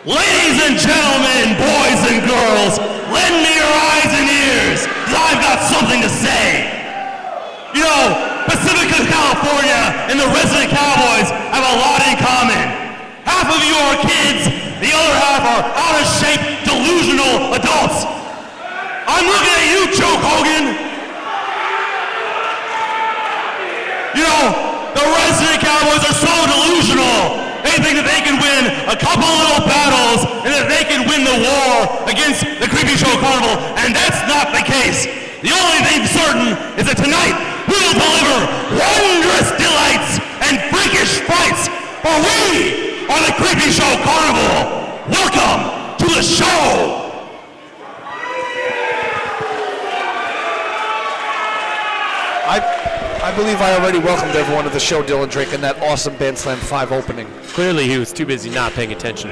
Ladies and gentlemen, boys and girls, lend me your eyes and ears, because I've got something to say. You know, Pacifica, California, and the resident Cowboys have a lot in common. Half of you are kids, the other half are out-of-shape, delusional adults. I'm looking at you, Joe Hogan. You know, the resident Cowboys are so delusional. They think that they can win a couple little battles and that they can win the war against the Creepy Show Carnival, and that's not the case. The only thing certain is that tonight we will deliver wondrous delights and freakish fights, for we are the Creepy Show Carnival. Welcome to the show. I believe I already welcomed everyone to the show, Dylan Drake, in that awesome Bandslam 5 opening. Clearly he was too busy not paying attention.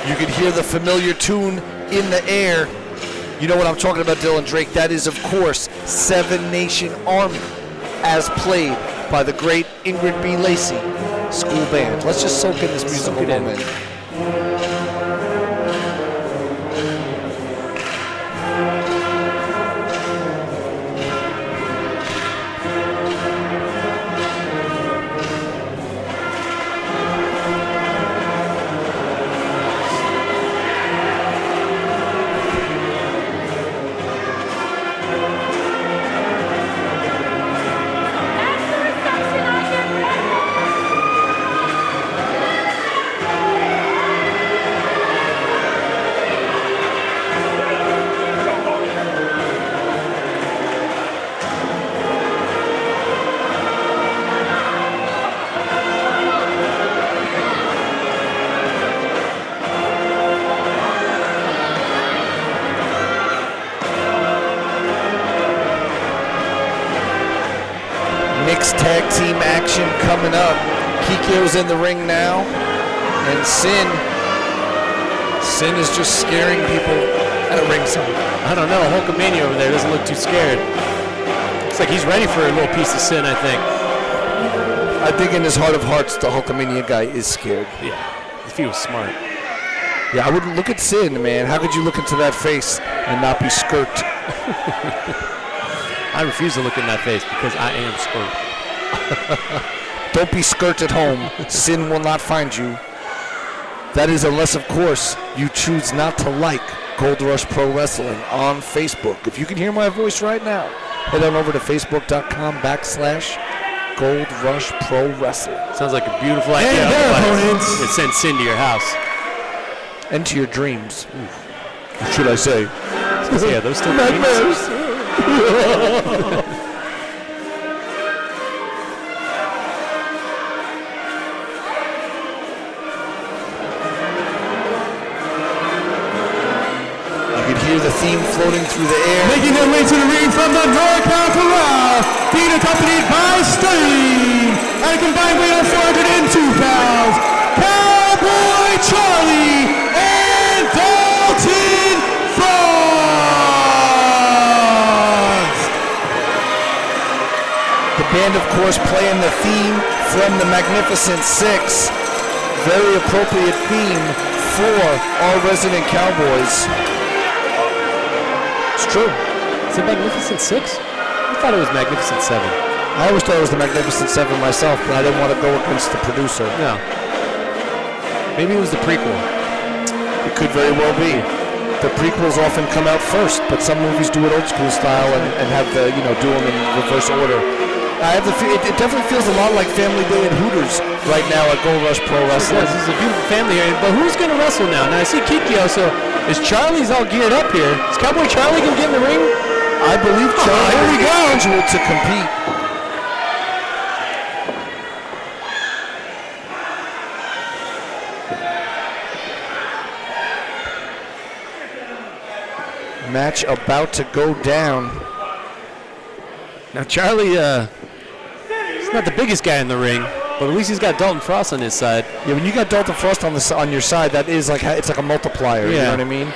You could hear the familiar tune in the air. You know what I'm talking about, Dylan Drake. That is, of course, Seven Nation Army, as played by the great Ingrid B. Lacey School Band. Let's just soak in this musical moment. Tag team action coming up. Kikyo's in the ring now, and Synn is just scaring people at a ringside. I don't know, Hulkamania over there doesn't look too scared. Looks like he's ready for a little piece of Synn, I think. I think in his heart of hearts, the Hulkamania guy is scared. Yeah, if he was smart. Yeah, I wouldn't look at Synn, man. How could you look into that face and not be skirt? I refuse to look in that face because I am skirt. Don't be skirt at home. Synn will not find you. That is unless, of course, you choose not to like Gold Rush Pro Wrestling on Facebook. If you can hear my voice right now, head on over to facebook.com/Gold Rush Pro Wrestling. Sounds like a beautiful idea. And their opponents. It sends Synn to your house. And to your dreams. What should I say? Yeah, those still dreams. Hear the theme floating through the air. Making their way to the ring from the NorCal Corral, being accompanied by Stein, at a combined weight of 402 pounds, Cowboy Charlie and Dalton Frost. The band, of course, playing the theme from the Magnificent Six. Very appropriate theme for our resident Cowboys. It's true. Is it Magnificent Six? I thought it was Magnificent Seven. I always thought it was the Magnificent Seven myself, but I didn't want to go against the producer. No. Maybe it was the prequel. It could very well be. The prequels often come out first, but some movies do it old school style and have the, do them in reverse order. I have it definitely feels a lot like Family Day and Hooters right now at Gold Rush Pro Wrestling. This is a beautiful family here, but who's going to wrestle now? Now I see Kikyo, so is Charlie's all geared up here? Is Cowboy Charlie going to get in the ring? I believe Charlie is scheduled to compete. Match about to go down. Now Charlie, he's not the biggest guy in the ring, but at least he's got Dalton Frost on his side. Yeah, when you got Dalton Frost on your side, that is like it's like a multiplier. Yeah. You know what I mean?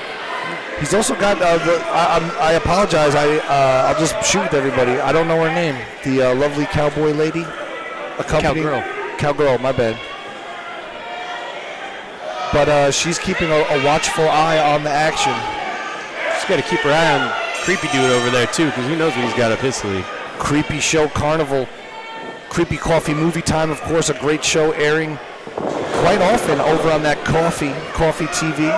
He's also got I apologize. I'll just shoot with everybody. I don't know her name. The lovely cowboy lady, Cowgirl. Cowgirl. My bad. but she's keeping a watchful eye on the action. She's got to keep her eye on Creepy Dude over there, too, because who knows what he's got up his sleeve. Creepy Show Carnival. Creepy Coffee Movie Time, of course, a great show airing quite often over on that Coffee TV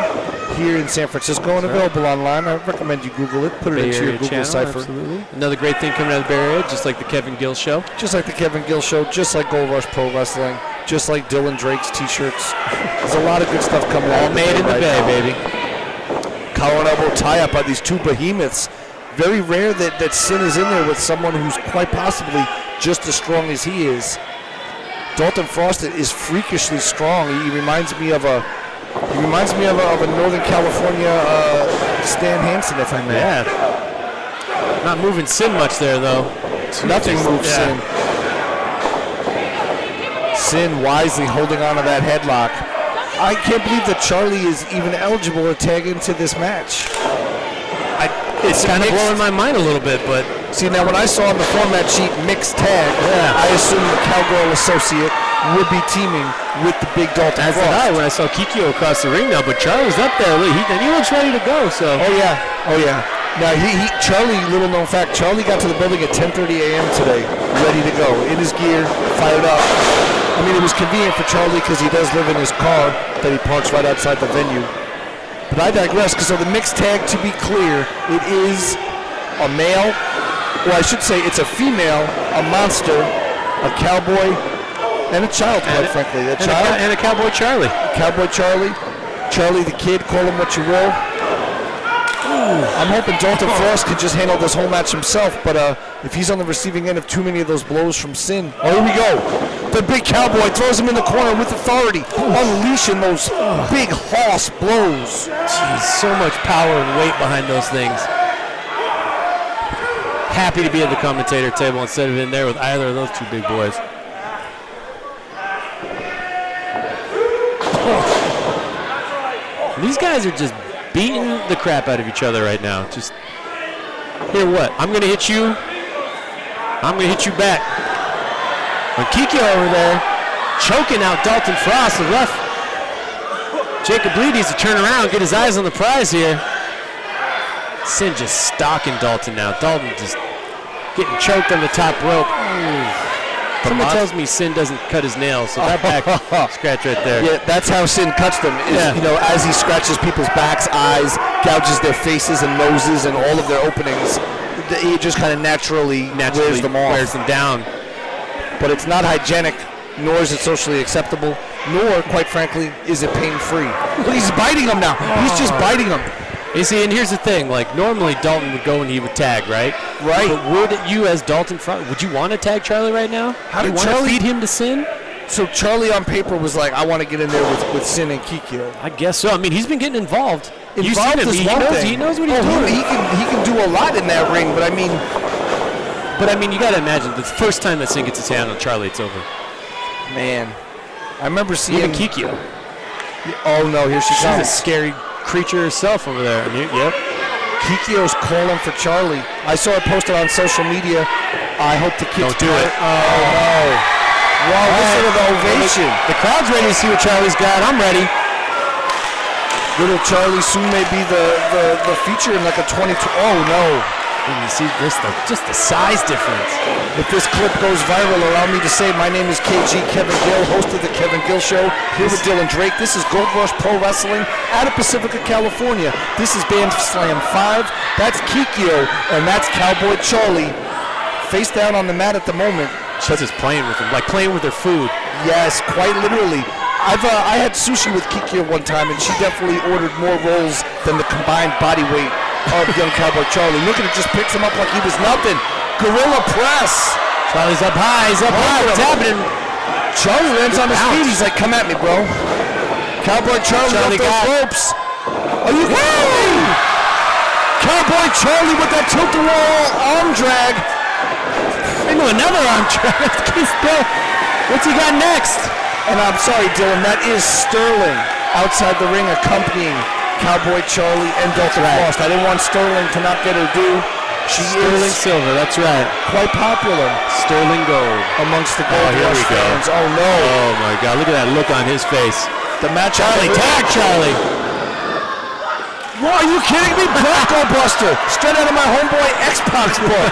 here in San Francisco and available online. I recommend you Google it. Put it into your Google channel, cipher. Absolutely. Another great thing coming out of the Bay Area, just like the Kevin Gill Show. Just like the Kevin Gill Show, just like Gold Rush Pro Wrestling, just like Dylan Drake's T-shirts. There's a lot of good stuff coming out. All made in the Bay, baby. Collar and elbow tie-up by these two behemoths. Very rare that Synn is in there with someone who's quite possibly just as strong as he is. Dalton Frost is freakishly strong. He reminds me of a Northern California Stan Hansen, if I may. Yeah. Not moving Synn much there, though. Nothing moves Synn. Synn wisely holding on to that headlock. I can't believe that Charlie is even eligible to tag into this match. It's kind of blowing my mind a little bit, but... See, now when I saw on the format sheet mixed tag, I assumed the Cowgirl Associate would be teaming with the big Dalton As Frost. did I when I saw Kikyo across the ring now, but Charlie's up there, and he looks ready to go, so... Oh, yeah. Now, Charlie, little known fact, Charlie got to the building at 10:30 a.m. today, ready to go, in his gear, fired up. I mean, it was convenient for Charlie because he does live in his car that he parks right outside the venue. But I digress, because of the mixed tag, to be clear, it is a male, or I should say it's a female, a monster, a cowboy, and a child, quite frankly. A child and a Cowboy Charlie. Cowboy Charlie, Charlie the Kid, call him what you will. I'm hoping Dalton Frost can just handle this whole match himself, but if he's on the receiving end of too many of those blows from Synn. Oh, here we go. The big Cowboy throws him in the corner with authority, unleashing those big hoss blows. Jeez, so much power and weight behind those things. Happy to be at the commentator table instead of in there with either of those two big boys. These guys are just beating the crap out of each other right now. Just, here what? I'm going to hit you. I'm going to hit you back. When Kikyo over there, choking out Dalton Frost, the ref. Jacob Lee needs to turn around and get his eyes on the prize here. Synn just stalking Dalton now. Dalton just getting choked on the top rope. Someone tells me Synn doesn't cut his nails, so that back scratch right there. Yeah, that's how Synn cuts them. Is, you know, as he scratches people's backs, eyes, gouges their faces and noses and all of their openings, he just kind of naturally wears them off. Wears them down. But it's not hygienic, nor is it socially acceptable, nor, quite frankly, is it pain-free. Look, he's biting him now. He's just biting him. You see, and here's the thing, like, normally Dalton would go and he would tag, right? Right. But would you, as Dalton Frost, would you want to tag Charlie right now? How did you want to Charlie feed him to Synn? So Charlie on paper was like, I want to get in there with Synn and Kikyo. I guess so. I mean, he's been getting involved. You've Involved seen him. is one thing. He knows what he's doing. He can do a lot in that ring, but I mean... But, I mean, you got to imagine, the first time that Synn gets his hand on Charlie, it's over. Man. I remember seeing... Even Kikyo. Oh, no, here she She's comes. a scary creature herself over there. I mean, yep. Kikyo's calling for Charlie. I saw it posted on social media. I hope the kids Don't do it. Oh, no. Wow, listen to the ovation. The crowd's ready to see what Charlie's got. I'm ready. Little Charlie soon may be the feature in like a 22. Oh, no. And you see this, just the size difference. If this clip goes viral, allow me to say my name is KG Kevin Gill, host of the Kevin Gill Show, here with Dylan Drake. This is Gold Rush Pro Wrestling out of Pacifica, California. This is Band Slam 5. That's Kikyo, and that's Cowboy Charlie. Face down on the mat at the moment. She's just playing with them, like playing with their food. Yes, quite literally. I had sushi with Kikyo one time, and she definitely ordered more rolls than the combined body weight of young Cowboy Charlie. Look at it, just picks him up like he was nothing. Gorilla press. Charlie's up high, he's up high. What's happening? Charlie lands on his feet. He's like, come at me, bro. Cowboy Charlie got those ropes. Are you kidding me? Cowboy Charlie with that tilt-a-whirl arm drag. Into another arm drag. What's he got next? And I'm sorry, Dylan, that is Sterling outside the ring accompanying Cowboy Charlie and Dalton Frost. I didn't want Sterling to not get her due. She Sterling is Silver, that's right. quite popular Sterling Gold. amongst the Gold here Rush we go. fans. Oh, no. Oh, my God. Look at that look on his face. The match. Charlie, tag Charlie. What, are you kidding me? Bronco Buster. Straight out of my homeboy Xbox book.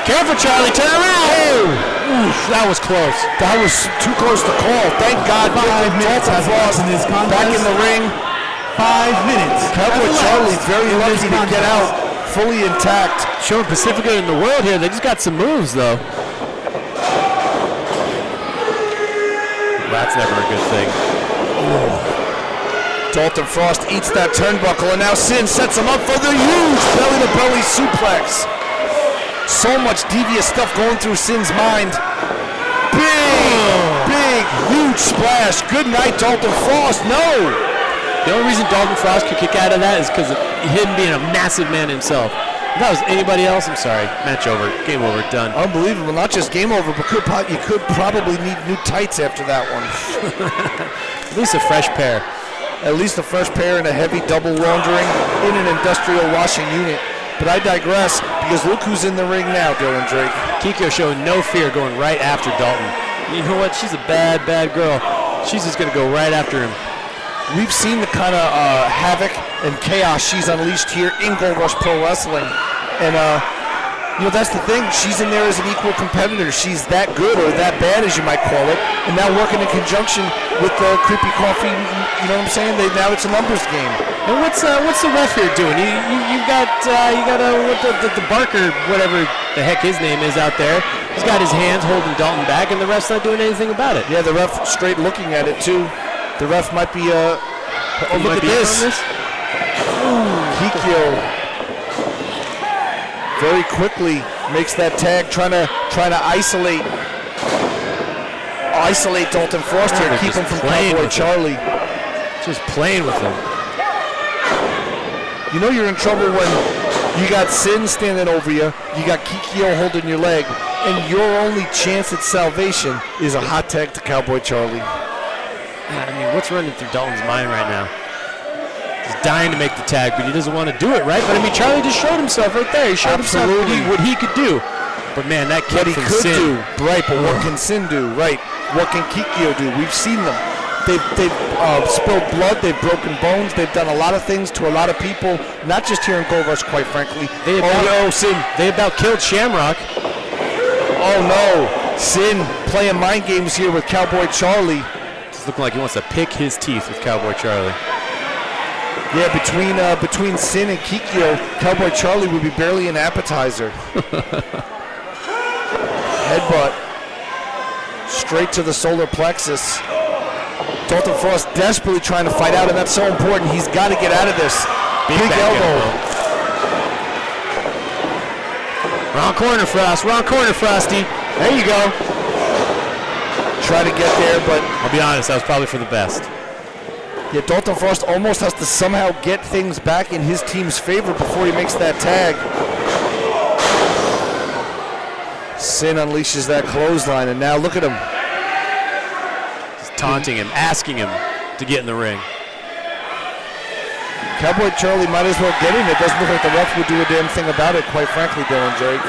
Careful, Charlie. Turn around. Oof, that was close. That was too close to call. Thank God. 5 minutes has elapsed in this contest. Back in the ring. 5 minutes. Cowboy Charlie very lucky to get out fully intact. Showing Pacifica in the world here. They just got some moves, though. That's never a good thing. Dalton Frost eats that turnbuckle, and now Synn sets him up for the huge belly-to-belly suplex. So much devious stuff going through Synn's mind. Big, huge splash. Good night, Dalton Frost. No. The only reason Dalton Frost could kick out of that is because of him being a massive man himself. If that was anybody else, I'm sorry. Match over. Game over. Done. Unbelievable. Not just game over, but you could probably need new tights after that one. At least a fresh pair. At least a fresh pair and a heavy double laundering in an industrial washing unit. But I digress, because look who's in the ring now, Dylan Drake. Kikyo showing no fear going right after Dalton. You know what? She's a bad, bad girl. She's just going to go right after him. We've seen the kind of havoc and chaos she's unleashed here in Gold Rush Pro Wrestling. And, that's the thing. She's in there as an equal competitor. She's that good, or that bad, as you might call it. And now working in conjunction with the Creepy Coffee, you know what I'm saying? Now it's a numbers game. And what's the ref here doing? You got the Barker, whatever the heck his name is out there. He's got his hands holding Dalton back, and the ref's not doing anything about it. Yeah, the ref straight looking at it too. The ref might be look at this. Kikyo very quickly makes that tag, trying to isolate Dalton Frost here, keep him from Cowboy Charlie. Just playing with him. You know you're in trouble when you got Synn standing over you, you got Kikyo holding your leg, and your only chance at salvation is a hot tag to Cowboy Charlie. I mean, what's running through Dalton's mind right now? He's dying to make the tag, but he doesn't want to do it, right? But I mean, Charlie just showed himself right there. He showed himself what he could do. But man, that kid he could do, right? But what can Synn do, right? What can Kikyo do? We've seen them. They've spilled blood. They've broken bones. They've done a lot of things to a lot of people, not just here in Gold Rush, quite frankly. They about killed Shamrock. Oh no, Synn playing mind games here with Cowboy Charlie. It's looking like he wants to pick his teeth with Cowboy Charlie. Yeah, between Synn and Kikyo, Cowboy Charlie would be barely an appetizer. Headbutt straight to the solar plexus. Dalton Frost desperately trying to fight out, and that's so important. He's got to get out of this. Big elbow. Wrong corner, Frost. Wrong corner, Frosty. There you go. Try to get there, but I'll be honest, that was probably for the best. Yeah, Dalton Frost almost has to somehow get things back in his team's favor before he makes that tag. Synn unleashes that clothesline, and now look at him. Just taunting him, asking him to get in the ring. Cowboy Charlie might as well get in. It doesn't look like the ref would do a damn thing about it, quite frankly, Dylan Drake.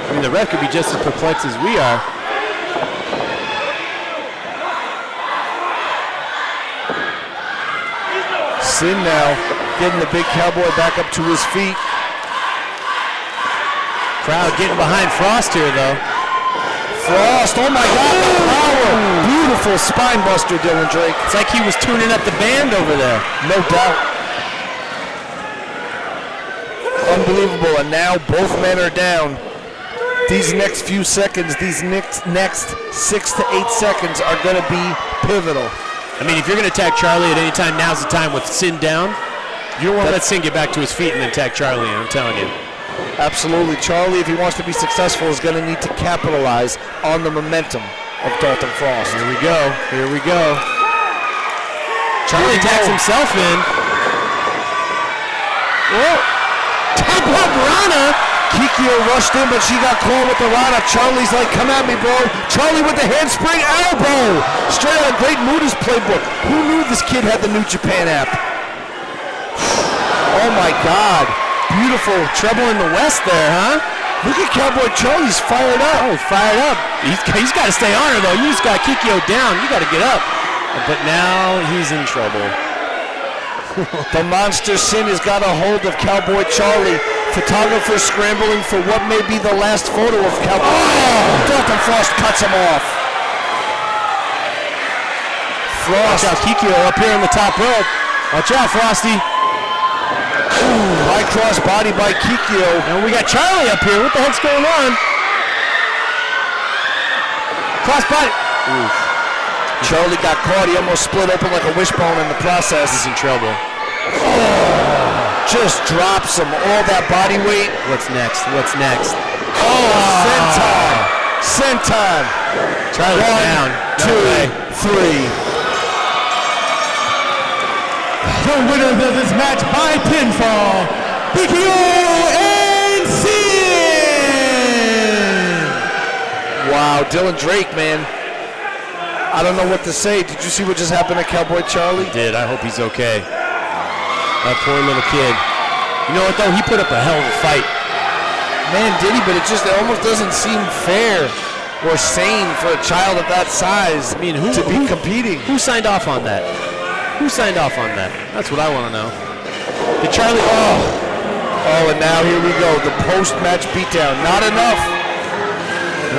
I mean, the ref could be just as perplexed as we are. Synn now getting the big Cowboy back up to his feet. Crowd getting behind Frost here, though. Frost, oh my God, the power. Beautiful spine buster, Dylan Drake. It's like he was tuning up the band over there. No doubt. Unbelievable, and now both men are down. These next few seconds, these next 6 to 8 seconds are going to be pivotal. I mean, if you're going to tag Charlie at any time, now's the time with Synn down. You don't want to let Synn get back to his feet and then tag Charlie in, I'm telling you. Absolutely. Charlie, if he wants to be successful, is going to need to capitalize on the momentum of Dalton Frost. Here we go. Here we go. Charlie tags himself in. Whoa. Top rope Rana. Kikyo rushed in, but she got caught with the Rana. Charlie's like, come at me, bro. Charlie with the handspring elbow. Straight out of Great Muda's playbook. Who knew this kid had the New Japan app? Oh, my God. Beautiful. Trouble in the West there, huh? Look at Cowboy Charlie's fired up. Oh, fired up. He's got to stay on her, though. You just got Kikyo down. You got to get up. But now he's in trouble. The monster Synn has got a hold of Cowboy Charlie. Photographer scrambling for what may be the last photo of Cowboy. Oh! Dalton Frost cuts him off. Frost. Watch out, Kikyo up here on the top rope. Watch out, Frosty. Ooh, high cross body by Kikyo. And we got Charlie up here. What the heck's going on? Cross body. Oof. Charlie got caught. He almost split open like a wishbone in the process. He's in trouble. Just drops him. All that body weight. What's next? What's next? Oh, senton. Senton. Charlie's down. No 2, 3. The winners of this match by pinfall, Kikyo and Synn! Wow, Dylan Drake, man. I don't know what to say. Did you see what just happened to Cowboy Charlie? Did. I hope he's okay. That poor little kid. You know what, though? He put up a hell of a fight. Man, did he? But it almost doesn't seem fair or sane for a child of that size I mean, to be competing. Who signed off on that? Who signed off on that? That's what I want to know. Did Charlie... Oh, and now here we go. The post-match beatdown. Not enough.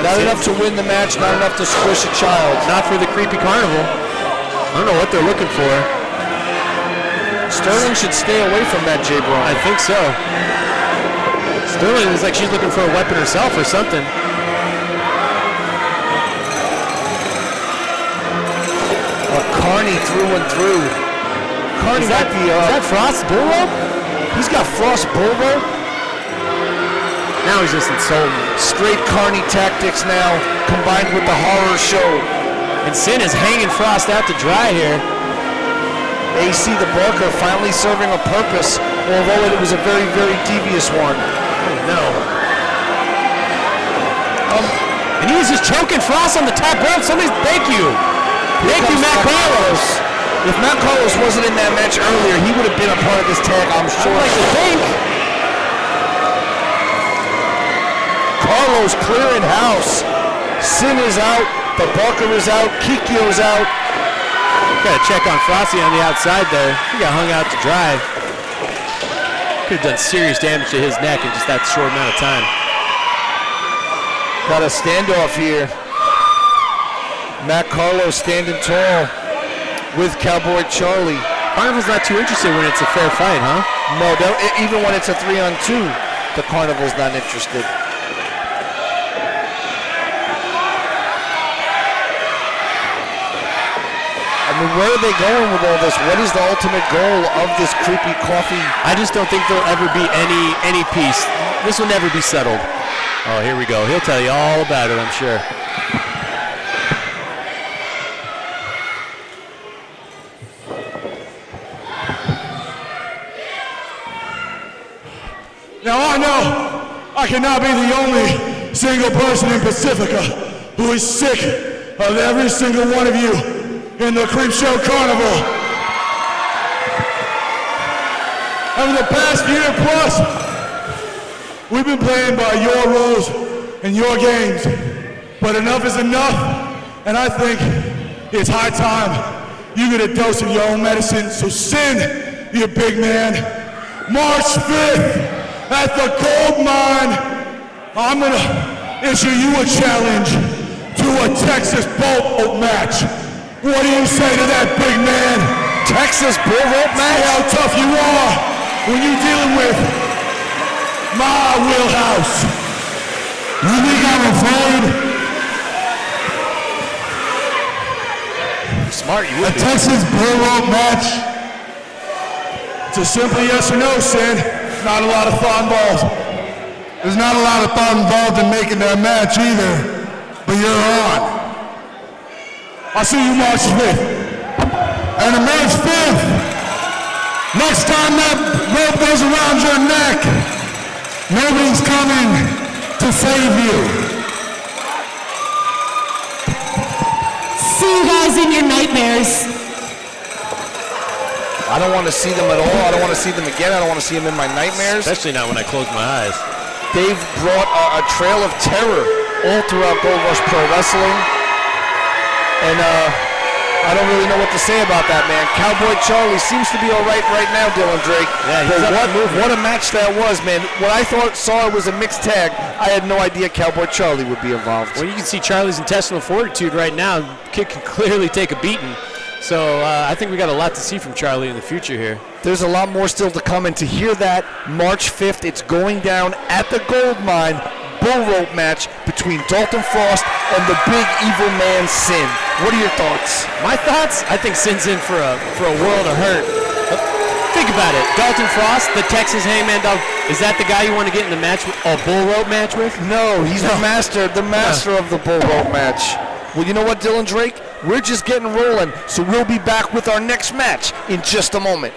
Not enough to win the match. Not enough to squish a child. Not for the creepy carnival. I don't know what they're looking for. Sterling should stay away from that, Jay Braun. I think so. Sterling is like she's looking for a weapon herself or something. Carney through and through. Carney Is that Frost's bull rope? He's got Frost bull rope. Now he's just insulting. Straight Carney tactics now, combined with the horror show. And Synn is hanging Frost out to dry here. AC the Barker finally serving a purpose, although it was a very, very devious one. Oh no. And he was just choking Frost on the top rope. Somebody's, thank you. Thank you, Matt Carlos. If Matt Carlos wasn't in that match earlier, he would have been a part of this tag, I'm sure. I'd like to think. Carlos clearing house. Synn is out. The Barker is out. Kikyo's out. Got to check on Frosty on the outside there. He got hung out to dry. Could have done serious damage to his neck in just that short amount of time. Got a standoff here. Matt Carlos standing tall with Cowboy Charlie. Carnival's not too interested when it's a fair fight, huh? No, even when it's a 3-on-2, the Carnival's not interested. I mean, where are they going with all this? What is the ultimate goal of this creepy coffee? I just don't think there'll ever be any peace. This will never be settled. Oh, here we go. He'll tell you all about it, I'm sure. Now I know I cannot be the only single person in Pacifica who is sick of every single one of you in the Creep Show Carnival. Over the past year plus, we've been playing by your rules and your games, but enough is enough, and I think it's high time you get a dose of your own medicine. So Synn, you big man, March 5th, at the gold mine, I'm gonna issue you a challenge to a Texas bull rope match. What do you say to that, big man? Texas bull rope match? See how tough you are when you're dealing with my wheelhouse. You think I'm afraid? Smart, you would A be. Texas bull rope match? It's a simple yes or no, Synn. Not a lot of thought involved. There's not a lot of thought involved in making that match either, but you're on. I'll see you March 5th. And on March 5th, next time that rope goes around your neck, nobody's coming to save you. See you guys in your nightmares. I don't want to see them at all. I don't want to see them again. I don't want to see them in my nightmares. Especially not when I close my eyes. They've brought a trail of terror all throughout Gold Rush Pro Wrestling. And I don't really know what to say about that, man. Cowboy Charlie seems to be all right now, Dylan Drake. Yeah, but what a match that was, man. When I saw it was a mixed tag, I had no idea Cowboy Charlie would be involved. Well, you can see Charlie's intestinal fortitude right now. Kid can clearly take a beating. So I think we got a lot to see from Charlie in the future here. There's a lot more still to come, and to hear that March 5th, it's going down at the Gold Mine, bull rope match between Dalton Frost and the big evil man Synn. What are your thoughts? My thoughts? I think Sinn's in for a world of hurt. Think about it. Dalton Frost, the Texas Hangman Dog. Is that the guy you want to get in the match, a bull rope match with? No, he's the master of the bull rope match. Well, you know what, Dylan Drake? We're just getting rolling, so we'll be back with our next match in just a moment.